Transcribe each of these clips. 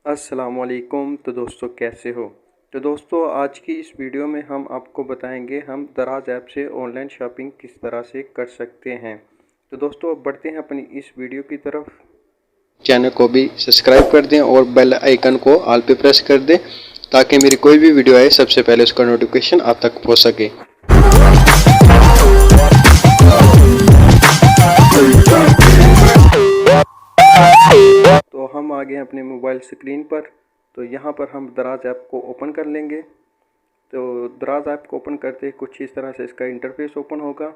अस्सलामुअलैकुम। तो दोस्तों कैसे हो। तो दोस्तों आज की इस वीडियो में हम आपको बताएंगे हम दराज ऐप से ऑनलाइन शॉपिंग किस तरह से कर सकते हैं। तो दोस्तों अब बढ़ते हैं अपनी इस वीडियो की तरफ। चैनल को भी सब्सक्राइब कर दें और बेल आइकन को ऑल पे प्रेस कर दें ताकि मेरी कोई भी वीडियो आए सबसे पहले उसका नोटिफिकेशन आप तक पहुँच सके। तो हम आ गए अपने मोबाइल स्क्रीन पर। तो यहाँ पर हम दराज ऐप को ओपन कर लेंगे। तो दराज ऐप को ओपन करते कुछ इस तरह से इसका इंटरफेस ओपन होगा।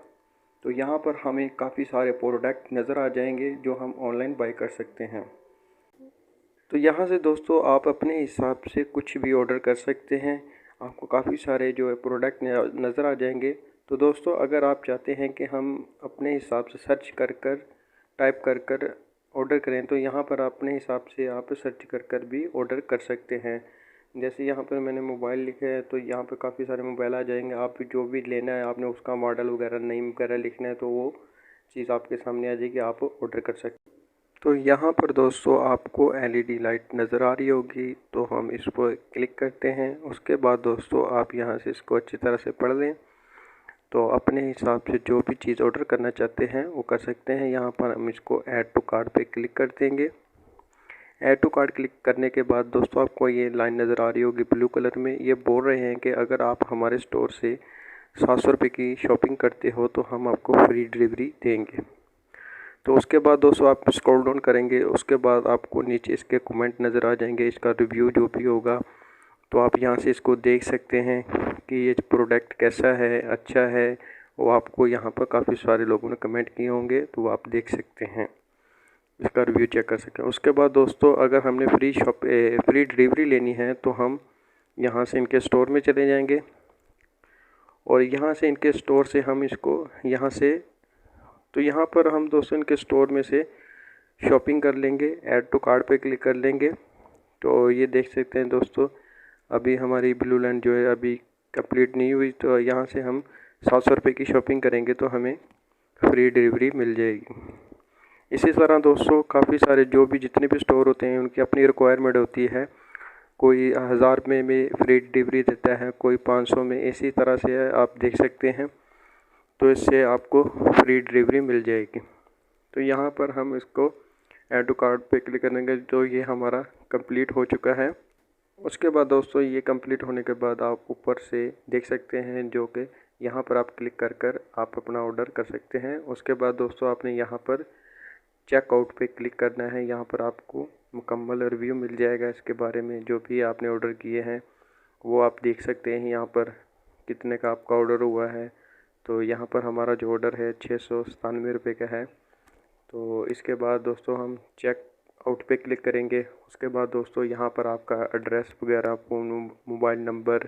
तो यहाँ पर हमें काफ़ी सारे प्रोडक्ट नज़र आ जाएंगे जो हम ऑनलाइन बाय कर सकते हैं। तो यहाँ से दोस्तों आप अपने हिसाब से कुछ भी ऑर्डर कर सकते हैं। आपको काफ़ी सारे जो है प्रोडक्ट नज़र आ जाएंगे। तो दोस्तों अगर आप चाहते हैं कि हम अपने हिसाब से सर्च कर टाइप कर ऑर्डर करें तो यहाँ पर अपने हिसाब से आप सर्च कर भी ऑर्डर कर सकते हैं। जैसे यहाँ पर मैंने मोबाइल लिखा है तो यहाँ पर काफ़ी सारे मोबाइल आ जाएंगे। आप जो भी लेना है आपने उसका मॉडल वगैरह नेम वगैरह लिखना है तो वो चीज़ आपके सामने आ जाएगी, आप ऑर्डर कर सकते हैं। तो यहाँ पर दोस्तों आपको एलईडी लाइट नज़र आ रही होगी तो हम इस पर क्लिक करते हैं। उसके बाद दोस्तों आप यहाँ से इसको अच्छी तरह से पढ़ लें तो अपने हिसाब से जो भी चीज़ ऑर्डर करना चाहते हैं वो कर सकते हैं। यहाँ पर हम इसको ऐड टू कार्ट पे क्लिक कर देंगे। ऐड टू कार्ट क्लिक करने के बाद दोस्तों आपको ये लाइन नज़र आ रही होगी ब्लू कलर में। ये बोल रहे हैं कि अगर आप हमारे स्टोर से 700 रुपये की शॉपिंग करते हो तो हम आपको फ्री डिलीवरी देंगे। तो उसके बाद दोस्तों आप स्क्रॉल डाउन करेंगे, उसके बाद आपको नीचे इसके कमेंट नज़र आ जाएंगे, इसका रिव्यू जो भी होगा तो आप यहाँ से इसको देख सकते हैं कि ये प्रोडक्ट कैसा है, अच्छा है। वो आपको यहाँ पर काफ़ी सारे लोगों ने कमेंट किए होंगे तो आप देख सकते हैं, इसका रिव्यू चेक कर सकते हैं। उसके बाद दोस्तों अगर हमने फ्री डिलीवरी लेनी है तो हम यहाँ से इनके स्टोर में चले जाएंगे और यहाँ से इनके स्टोर से हम इसको यहाँ से तो यहाँ पर हम दोस्तों इनके स्टोर में से शॉपिंग कर लेंगे। ऐड टू कार्ट पे क्लिक कर लेंगे तो ये देख सकते हैं दोस्तों अभी हमारी ब्लू लाइन जो है अभी कंप्लीट नहीं हुई। तो यहाँ से हम 700 रुपये की शॉपिंग करेंगे तो हमें फ्री डिलीवरी मिल जाएगी। इसी तरह दोस्तों काफ़ी सारे जो भी जितने भी स्टोर होते हैं उनकी अपनी रिक्वायरमेंट होती है। कोई 1000 में फ्री डिलीवरी देता है, कोई 500 में, इसी तरह से आप देख सकते हैं। तो इससे आपको फ्री डिलीवरी मिल जाएगी। तो यहाँ पर हम इसको ऐड टू कार्ट पे क्लिक करेंगे तो ये हमारा कंप्लीट हो चुका है। उसके बाद दोस्तों ये कंप्लीट होने के बाद आप ऊपर से देख सकते हैं जो कि यहाँ पर आप क्लिक कर आप अपना ऑर्डर कर सकते हैं। उसके बाद दोस्तों आपने यहाँ पर चेकआउट पे क्लिक करना है। यहाँ पर आपको मुकम्मल रिव्यू मिल जाएगा इसके बारे में, जो भी आपने ऑर्डर किए हैं वो आप देख सकते हैं यहाँ पर कितने का आपका ऑर्डर हुआ है। तो यहाँ पर हमारा जो ऑर्डर है 697 रुपये का है। तो इसके बाद दोस्तों हम चेक आउट पे क्लिक करेंगे। उसके बाद दोस्तों यहाँ पर आपका एड्रेस वगैरह, phone, mobile number,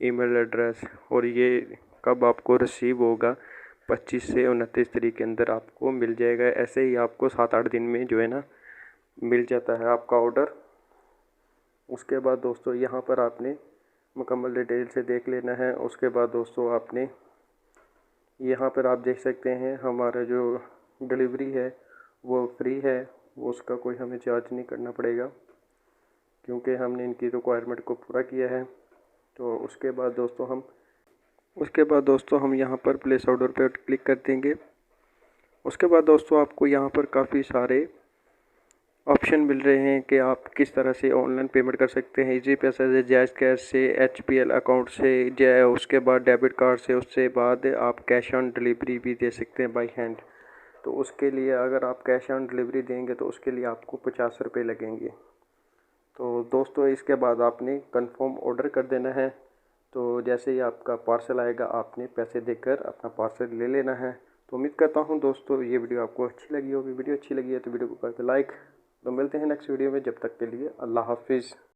email address और ये कब आपको रिसीव होगा 25 से 29 तारीख के अंदर आपको मिल जाएगा। ऐसे ही आपको 7-8 दिन में जो है ना मिल जाता है आपका ऑर्डर। उसके बाद दोस्तों यहाँ पर आपने मुकम्मल डिटेल से देख लेना है। उसके बाद दोस्तों आपने यहाँ पर आप देख सकते हैं हमारा जो डिलीवरी है वो फ्री है, वो उसका कोई हमें चार्ज नहीं करना पड़ेगा क्योंकि हमने इनकी रिक्वायरमेंट को पूरा किया है। तो उसके बाद दोस्तों हम यहाँ पर प्लेस ऑर्डर पर क्लिक कर देंगे। उसके बाद दोस्तों आपको यहाँ पर काफ़ी सारे ऑप्शन मिल रहे हैं कि आप किस तरह से ऑनलाइन पेमेंट कर सकते हैं। इजी पैसा से, जैज़ कैश से, HPL अकाउंट से, उसके बाद डेबिट कार्ड से, उसके बाद आप कैश ऑन डिलीवरी भी दे सकते हैं बाई हैंड। तो उसके लिए अगर आप कैश ऑन डिलीवरी देंगे तो उसके लिए आपको 50 रुपये लगेंगे। तो दोस्तों इसके बाद आपने कंफर्म ऑर्डर कर देना है। तो जैसे ही आपका पार्सल आएगा आपने पैसे देकर अपना पार्सल ले लेना है। तो उम्मीद करता हूँ दोस्तों ये वीडियो आपको अच्छी लगी होगी। वीडियो अच्छी लगी है तो वीडियो को कर दो लाइक। तो मिलते हैं नेक्स्ट वीडियो में, जब तक के लिए अल्लाह हाफिज़।